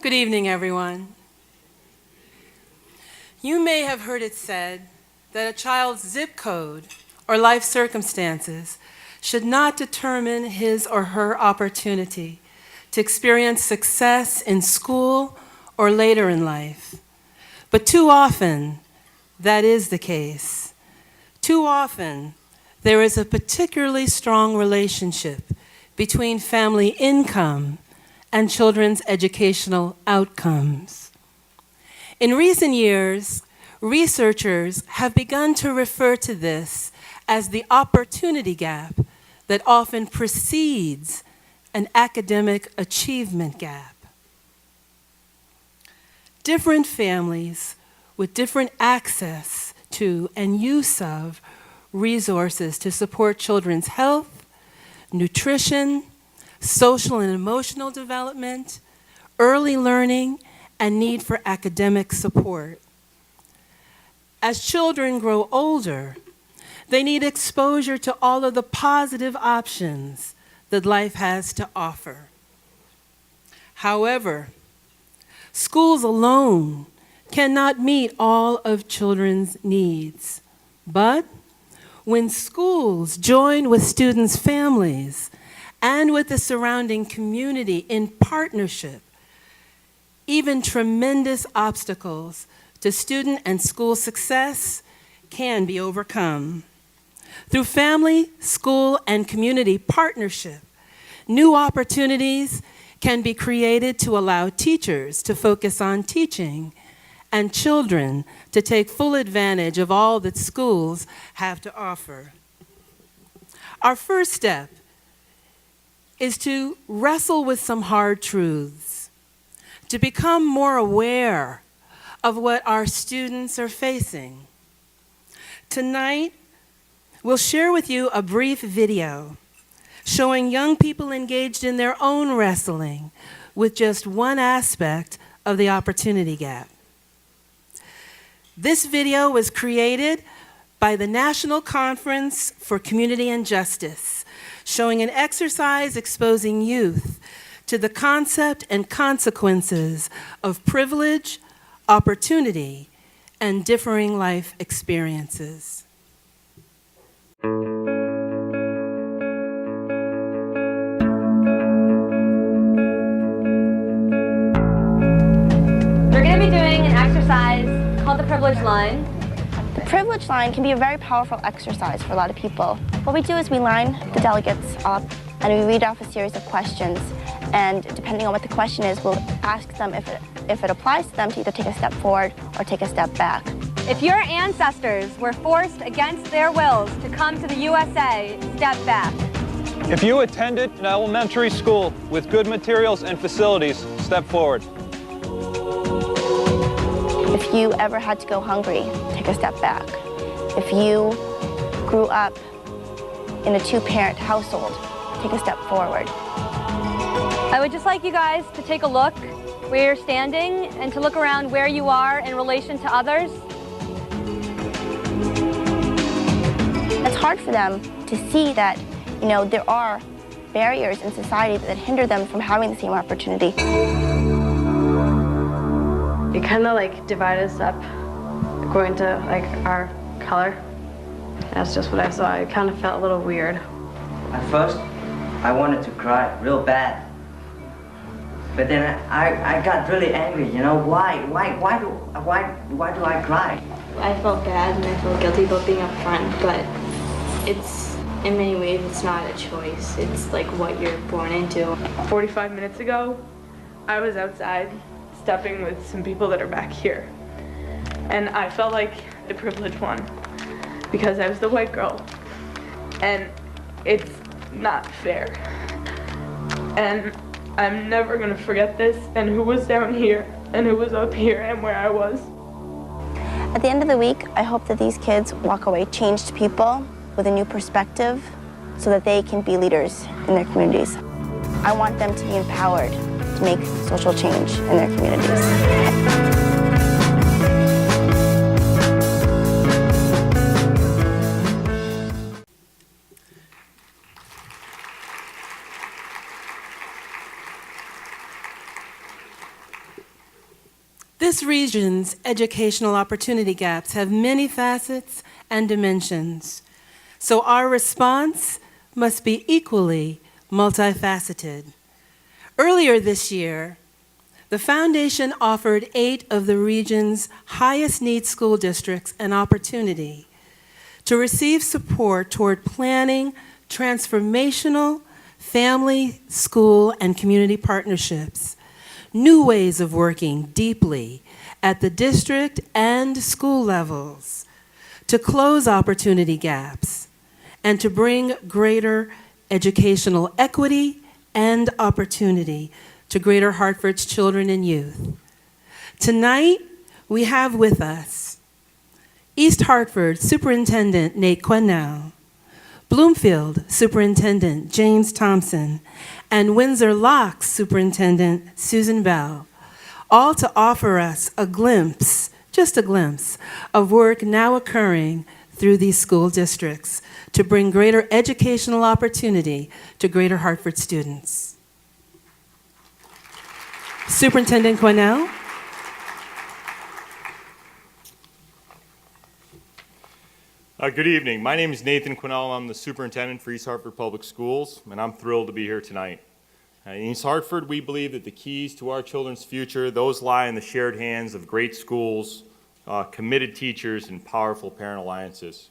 Good evening, everyone. You may have heard it said that a child's zip code or life circumstances should not determine his or her opportunity to experience success in school or later in life. But too often, that is the case. Too often, there is a particularly strong relationship between family income and children's educational outcomes. In recent years, researchers have begun to refer to this as the opportunity gap that often precedes an academic achievement gap. Different families with different access to and use of resources to support children's health, nutrition, social and emotional development, early learning, and need for academic support. As children grow older, they need exposure to all of the positive options that life has to offer. However, schools alone cannot meet all of children's needs. But when schools join with students' families and with the surrounding community in partnership, even tremendous obstacles to student and school success can be overcome. Through family, school, and community partnership, new opportunities can be created to allow teachers to focus on teaching and children to take full advantage of all that schools have to offer. Our first step is to wrestle with some hard truths, to become more aware of what our students are facing. Tonight, we'll share with you a brief video showing young people engaged in their own wrestling with just one aspect of the opportunity gap. This video was created by the National Conference for Community and Justice, showing an exercise exposing youth to the concept and consequences of privilege, opportunity, and differing life experiences. We're going to be doing an exercise called the privilege line. The privilege line can be a very powerful exercise for a lot of people. What we do is we line the delegates up and we read off a series of questions, and depending on what the question is, we'll ask them if it applies to them to either take a step forward or take a step back. If your ancestors were forced against their wills to come to the USA, step back. If you attended an elementary school with good materials and facilities, step forward. If you ever had to go hungry, take a step back. If you grew up in a two-parent household, take a step forward. I would just like you guys to take a look where you're standing and to look around where you are in relation to others. It's hard for them to see that, there are barriers in society that hinder them from having the same opportunity. It kind of divide us up according to our color. That's just what I saw. It kind of felt a little weird. At first, I wanted to cry real bad. But then I got really angry, why do I cry? I felt bad and I felt guilty about being up front, but in many ways, it's not a choice. It's what you're born into. 45 minutes ago, I was outside stepping with some people that are back here. And I felt like the privileged one because I was the white girl. And it's not fair. And I'm never gonna forget this, and who was down here and who was up here and where I was. At the end of the week, I hope that these kids walk away changed people with a new perspective so that they can be leaders in their communities. I want them to be empowered to make social change in their communities. This region's educational opportunity gaps have many facets and dimensions, so our response must be equally multifaceted. Earlier this year, the Foundation offered 8 of the region's highest need school districts an opportunity to receive support toward planning transformational family, school, and community partnerships, new ways of working deeply at the district and school levels to close opportunity gaps and to bring greater educational equity and opportunity to Greater Hartford's children and youth. Tonight, we have with us East Hartford Superintendent Nate Quesnel, Bloomfield Superintendent James Thompson, and Windsor Locks Superintendent Susan Bell, all to offer us a glimpse, just a glimpse, of work now occurring through these school districts to bring greater educational opportunity to Greater Hartford students. Superintendent Quesnel. Good evening. My name is Nathan Quesnel. I'm the superintendent for East Hartford Public Schools, and I'm thrilled to be here tonight. In East Hartford, we believe that the keys to our children's future, those lie in the shared hands of great schools, committed teachers, and powerful parent alliances.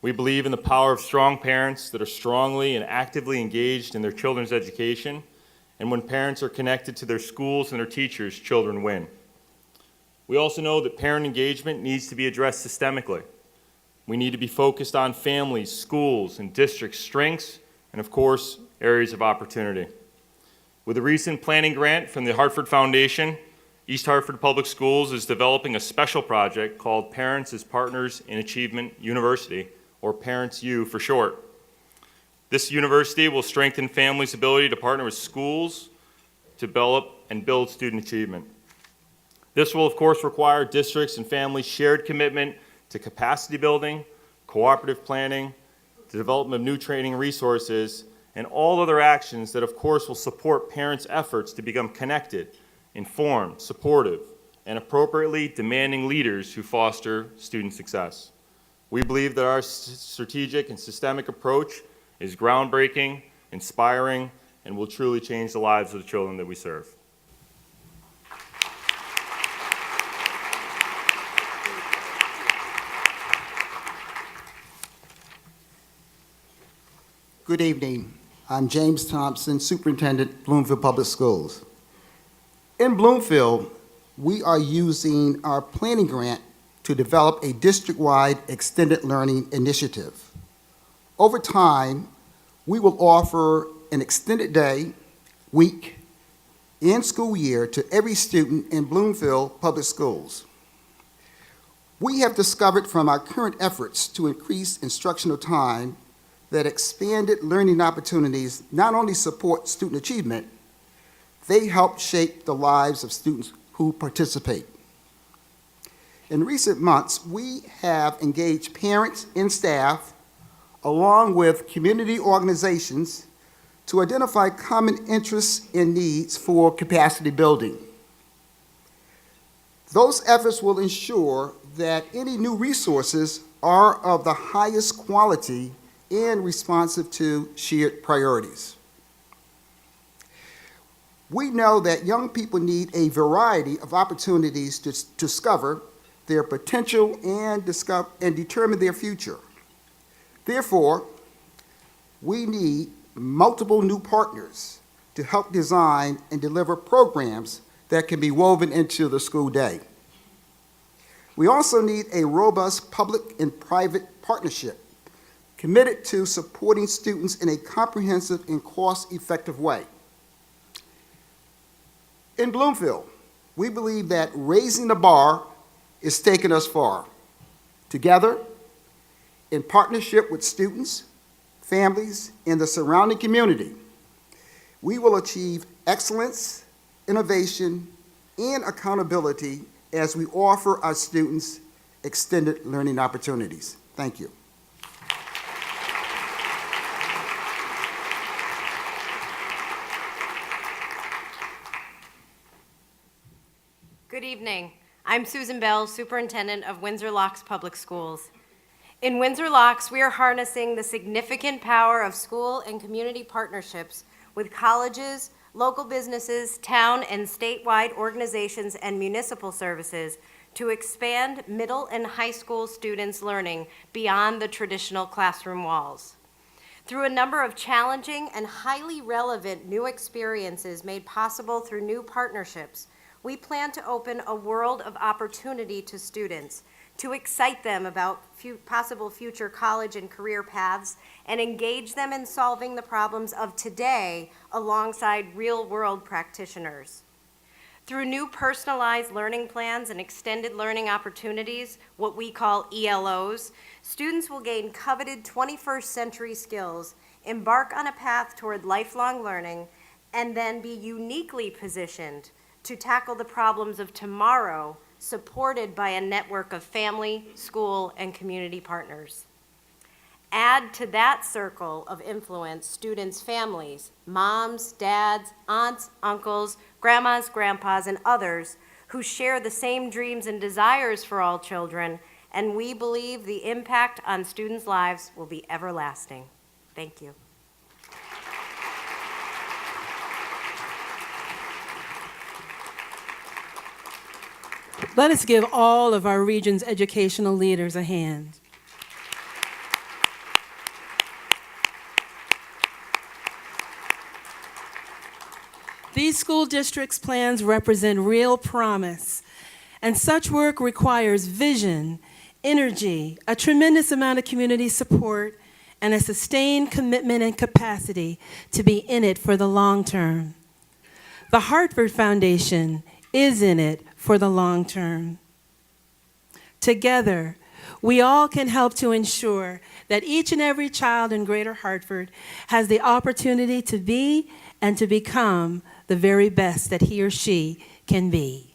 We believe in the power of strong parents that are strongly and actively engaged in their children's education, and when parents are connected to their schools and their teachers, children win. We also know that parent engagement needs to be addressed systemically. We need to be focused on families, schools, and district strengths, and of course, areas of opportunity. With a recent planning grant from the Hartford Foundation, East Hartford Public Schools is developing a special project called Parents as Partners in Achievement University, or Parents U for short. This university will strengthen families' ability to partner with schools to develop and build student achievement. This will, of course, require districts and families' shared commitment to capacity building, cooperative planning, the development of new training resources, and all other actions that, of course, will support parents' efforts to become connected, informed, supportive, and appropriately demanding leaders who foster student success. We believe that our strategic and systemic approach is groundbreaking, inspiring, and will truly change the lives of the children that we serve. Good evening. I'm James Thompson, Superintendent, Bloomfield Public Schools. In Bloomfield, we are using our planning grant to develop a district-wide extended learning initiative. Over time, we will offer an extended day, week, and school year to every student in Bloomfield Public Schools. We have discovered from our current efforts to increase instructional time that expanded learning opportunities not only support student achievement, they help shape the lives of students who participate. In recent months, we have engaged parents and staff, along with community organizations, to identify common interests and needs for capacity building. Those efforts will ensure that any new resources are of the highest quality and responsive to shared priorities. We know that young people need a variety of opportunities to discover their potential and determine their future. Therefore, we need multiple new partners to help design and deliver programs that can be woven into the school day. We also need a robust public and private partnership committed to supporting students in a comprehensive and cost-effective way. In Bloomfield, we believe that raising the bar is taking us far. Together, in partnership with students, families, and the surrounding community, we will achieve excellence, innovation, and accountability as we offer our students extended learning opportunities. Thank you. Good evening. I'm Susan Bell, Superintendent of Windsor Locks Public Schools. In Windsor Locks, we are harnessing the significant power of school and community partnerships with colleges, local businesses, town and statewide organizations, and municipal services to expand middle and high school students' learning beyond the traditional classroom walls. Through a number of challenging and highly relevant new experiences made possible through new partnerships, we plan to open a world of opportunity to students, to excite them about possible future college and career paths, and engage them in solving the problems of today alongside real-world practitioners. Through new personalized learning plans and extended learning opportunities, what we call ELOs, students will gain coveted 21st century skills, embark on a path toward lifelong learning, and then be uniquely positioned to tackle the problems of tomorrow, supported by a network of family, school, and community partners. Add to that circle of influence students' families, moms, dads, aunts, uncles, grandmas, grandpas, and others who share the same dreams and desires for all children, and we believe the impact on students' lives will be everlasting. Thank you. Let us give all of our region's educational leaders a hand. These school districts' plans represent real promise, and such work requires vision, energy, a tremendous amount of community support, and a sustained commitment and capacity to be in it for the long term. The Hartford Foundation is in it for the long term. Together, we all can help to ensure that each and every child in Greater Hartford has the opportunity to be and to become the very best that he or she can be.